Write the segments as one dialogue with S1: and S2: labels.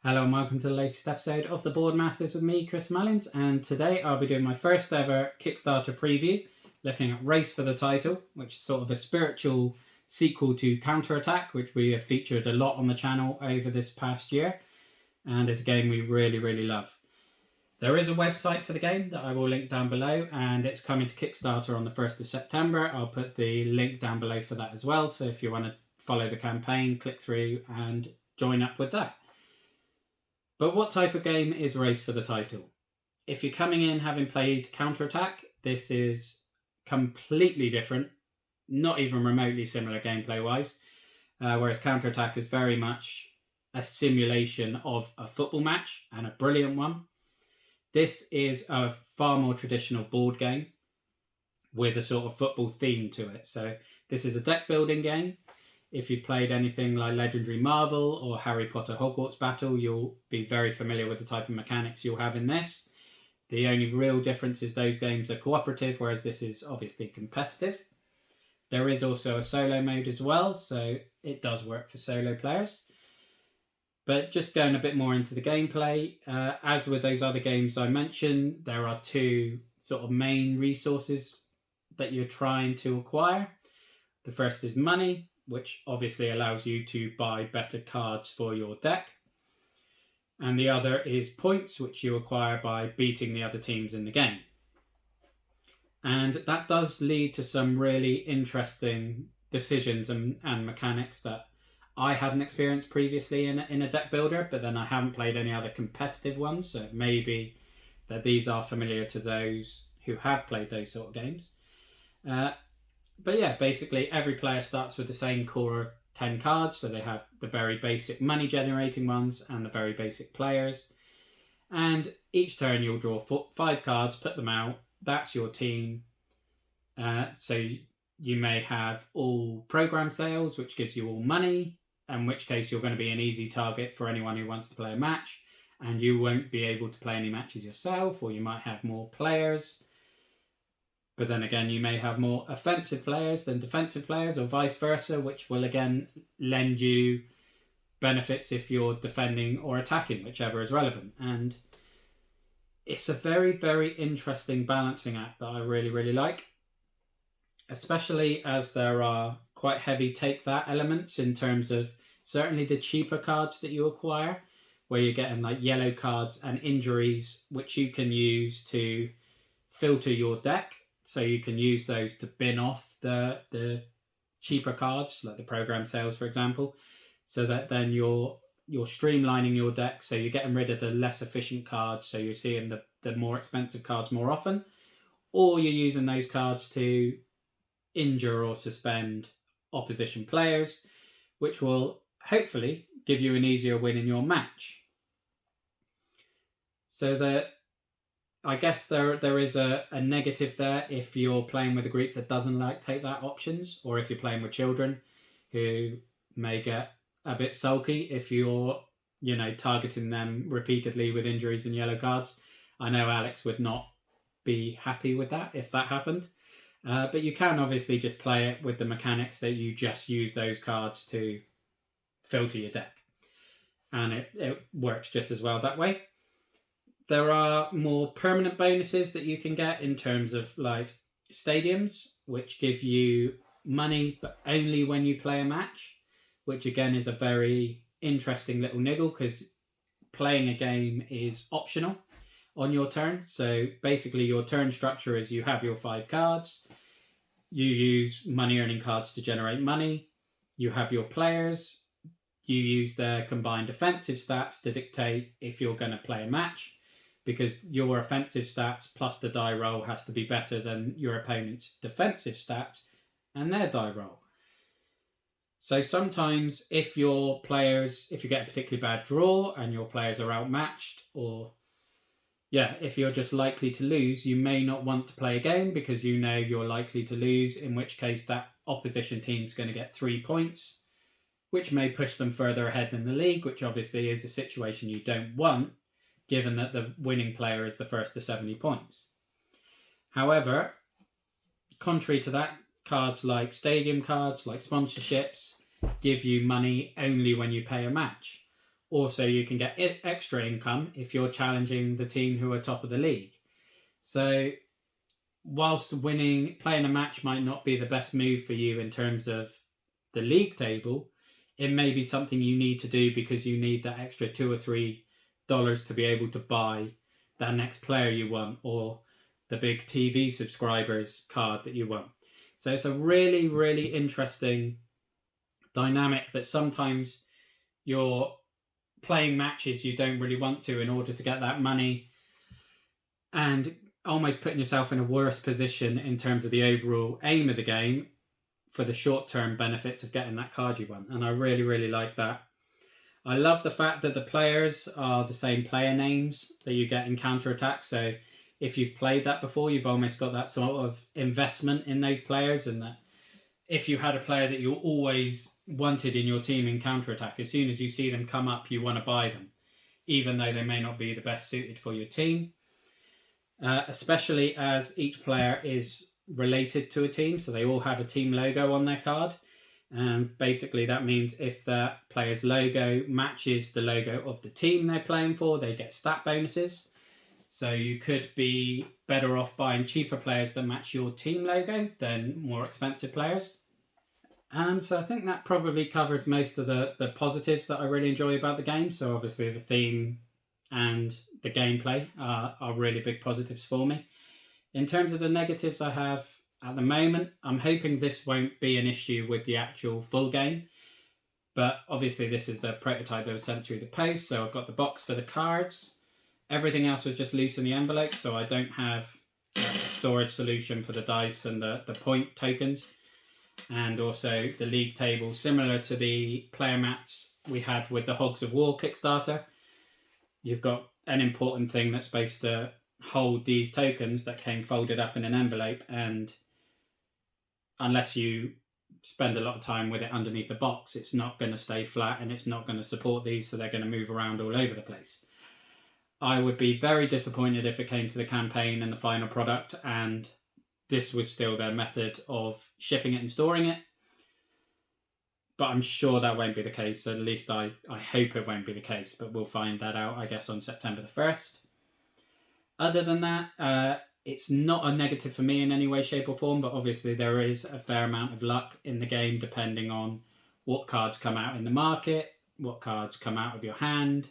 S1: Hello and welcome to the latest episode of the Boardmasters with me, Chris Mullins, and today I'll be doing my first ever Kickstarter preview, looking at Race for the Title, which is sort of a spiritual sequel to Counterattack, which we have featured a lot on the channel over this past year, and it's a game we really love. There is a website for the game that I will link down below, and it's coming to Kickstarter on the 1st of September. I'll put the link down below for that as well, so if you want to follow the campaign, click through and join up with that. But what type of game is Race for the Title? If you're coming in having played Counterattack, this is completely different, not even remotely similar gameplay-wise, whereas Counterattack is very much a simulation of a football match, and a brilliant one. This is a far more traditional board game with a sort of football theme to it. So this is a deck building game. If you've played anything like Legendary Marvel or Harry Potter Hogwarts Battle, you'll be very familiar with the type of mechanics you'll have in this. The only real difference is those games are cooperative, whereas this is obviously competitive. There is also a solo mode as well, so it does work for solo players. But just going a bit more into the gameplay, as with those other games I mentioned, there are two sort of main resources that you're trying to acquire. The first is money, which obviously allows you to buy better cards for your deck. And the other is points, which you acquire by beating the other teams in the game. And that does lead to some really interesting decisions and mechanics that I hadn't experienced previously in a deck builder, but then I haven't played any other competitive ones, so it may be that these are familiar to those who have played those sort of games. But yeah, basically every player starts with the same core of 10 cards, so they have the very basic money generating ones and the very basic players. And each turn you'll draw 5 cards, put them out, that's your team. So you may have all program sales, which gives you all money, in which case you're going to be an easy target for anyone who wants to play a match, and you won't be able to play any matches yourself, or you might have more players. But then again, you may have more offensive players than defensive players, or vice versa, which will again lend you benefits if you're defending or attacking, whichever is relevant. And it's a very interesting balancing act that I really like, especially as there are quite heavy take that elements in terms of certainly the cheaper cards that you acquire, where you're getting like yellow cards and injuries, which you can use to filter your deck. So you can use those to bin off the cheaper cards, like the program sales, for example, so that then you're streamlining your deck, so you're getting rid of the less efficient cards, so you're seeing the more expensive cards more often, or you're using those cards to injure or suspend opposition players, which will hopefully give you an easier win in your match. So that I guess there is a negative there if you're playing with a group that doesn't like take that options, or if you're playing with children who may get a bit sulky if you're targeting them repeatedly with injuries and yellow cards. I know Alex would not be happy with that if that happened, but you can obviously just play it with the mechanics that you just use those cards to filter your deck, and it works just as well that way. There are more permanent bonuses that you can get in terms of like stadiums, which give you money, but only when you play a match, which again is a very interesting little niggle because playing a game is optional on your turn. So basically your turn structure is you have your 5 cards, you use money earning cards to generate money, you have your players, you use their combined offensive stats to dictate if you're going to play a match, because your offensive stats plus the die roll has to be better than your opponent's defensive stats and their die roll. So sometimes if you get a particularly bad draw and your players are outmatched, or if you're just likely to lose, you may not want to play a game because you know you're likely to lose, in which case that opposition team's going to get 3 points, which may push them further ahead in the league, which obviously is a situation you don't want, given that the winning player is the first to 70 points. However, contrary to that, cards like stadium cards, like sponsorships, give you money only when you pay a match. Also, you can get extra income if you're challenging the team who are top of the league. So, whilst playing a match might not be the best move for you in terms of the league table, it may be something you need to do because you need that extra $2 or $3 to be able to buy that next player you want, or the big TV subscribers card that you want. So it's a really, really interesting dynamic that sometimes you're playing matches you don't really want to in order to get that money, and almost putting yourself in a worse position in terms of the overall aim of the game for the short-term benefits of getting that card you want. And I really, really like that. I love the fact that the players are the same player names that you get in Counter-Attack. So if you've played that before, you've almost got that sort of investment in those players, and that if you had a player that you always wanted in your team in Counter-Attack, as soon as you see them come up, you want to buy them, even though they may not be the best suited for your team. Especially as each player is related to a team, so they all have a team logo on their card. And basically that means if the player's logo matches the logo of the team they're playing for, they get stat bonuses. So you could be better off buying cheaper players that match your team logo than more expensive players. And so I think that probably covered most of the positives that I really enjoy about the game. So obviously the theme and the gameplay are really big positives for me. In terms of the negatives I have at the moment, I'm hoping this won't be an issue with the actual full game. But obviously this is the prototype that was sent through the post, so I've got the box for the cards. Everything else was just loose in the envelope, so I don't have a storage solution for the dice and the point tokens. And also the league table, similar to the player mats we had with the Hogs of War Kickstarter. You've got an important thing that's supposed to hold these tokens that came folded up in an envelope, and unless you spend a lot of time with it underneath the box, it's not going to stay flat and it's not going to support these, so they're going to move around all over the place. I would be very disappointed if it came to the campaign and the final product and this was still their method of shipping it and storing it. But I'm sure that won't be the case. At least I hope it won't be the case, but we'll find that out, I guess, on September the 1st. Other than that, it's not a negative for me in any way, shape or form, but obviously there is a fair amount of luck in the game depending on what cards come out in the market, what cards come out of your hand.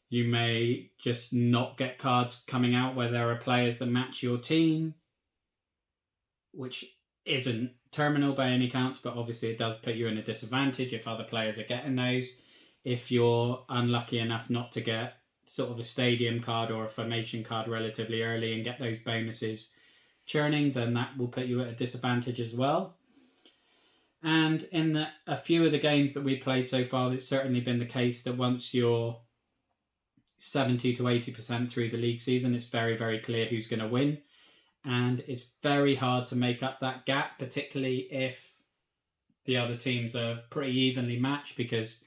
S1: You may just not get cards coming out where there are players that match your team, which isn't terminal by any counts, but obviously it does put you in a disadvantage if other players are getting those. If you're unlucky enough not to get sort of a stadium card or a formation card relatively early and get those bonuses churning, then that will put you at a disadvantage as well. And in a few of the games that we played so far, it's certainly been the case that once you're 70 to 80% through the league season, it's very, very clear who's going to win. And it's very hard to make up that gap, particularly if the other teams are pretty evenly matched, because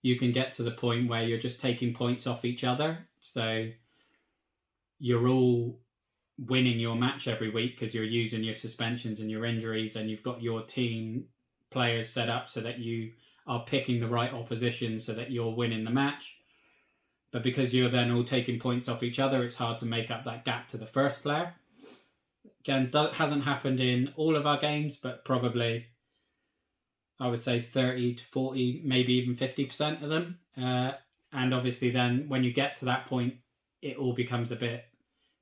S1: you can get to the point where you're just taking points off each other. So you're all winning your match every week because you're using your suspensions and your injuries, and you've got your team players set up so that you are picking the right opposition so that you're winning the match. But because you're then all taking points off each other, it's hard to make up that gap to the first player. Again, hasn't happened in all of our games, but probably I would say 30 to 40, maybe even 50% of them. And obviously then when you get to that point, it all becomes a bit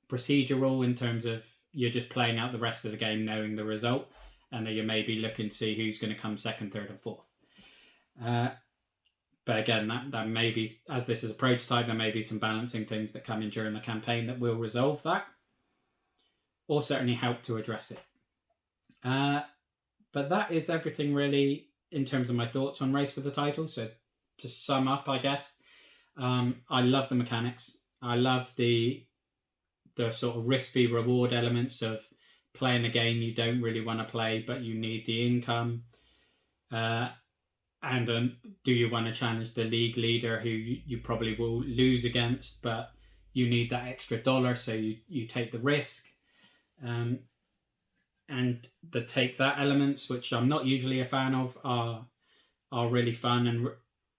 S1: procedural in terms of you're just playing out the rest of the game knowing the result, and then you may be looking to see who's going to come second, third and fourth. But again, that may be, as this is a prototype, there may be some balancing things that come in during the campaign that will resolve that, or certainly help to address it. But that is everything really in terms of my thoughts on Race for the Title. So to sum up, I guess, I love the mechanics. I love the sort of risk fee reward elements of playing a game you don't really want to play, but you need the income. And do you want to challenge the league leader who you probably will lose against, but you need that extra dollar, so you take the risk. And the take that elements, which I'm not usually a fan of, are really fun and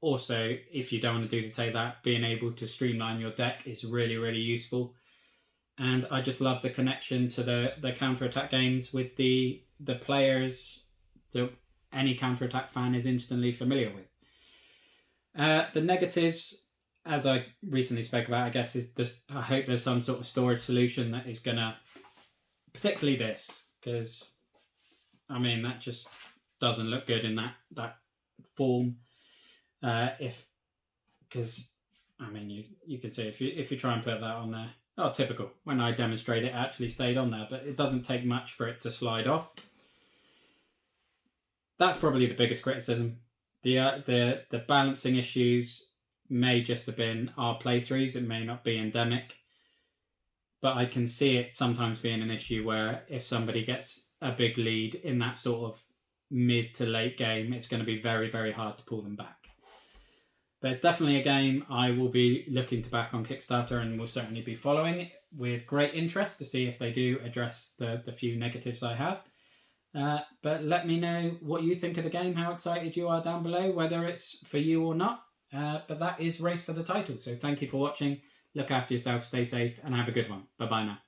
S1: also, if you don't want to do that, being able to streamline your deck is really, really useful. And I just love the connection to the counter-attack games with the players that any counter-attack fan is instantly familiar with. The negatives, as I recently spoke about, I guess, is this. I hope there's some sort of storage solution that is going to, particularly this, because, I mean, that just doesn't look good in that form. Because, I mean, you could say if you try and put that on there, oh, typical. When I demonstrate it, actually stayed on there, but it doesn't take much for it to slide off. That's probably the biggest criticism. The balancing issues may just have been our playthroughs. It may not be endemic, but I can see it sometimes being an issue where if somebody gets a big lead in that sort of mid to late game, it's going to be very, very hard to pull them back. But it's definitely a game I will be looking to back on Kickstarter, and will certainly be following it with great interest to see if they do address the few negatives I have. But let me know what you think of the game, how excited you are down below, whether it's for you or not. But that is Race for the Title. So thank you for watching. Look after yourself, stay safe, and have a good one. Bye-bye now.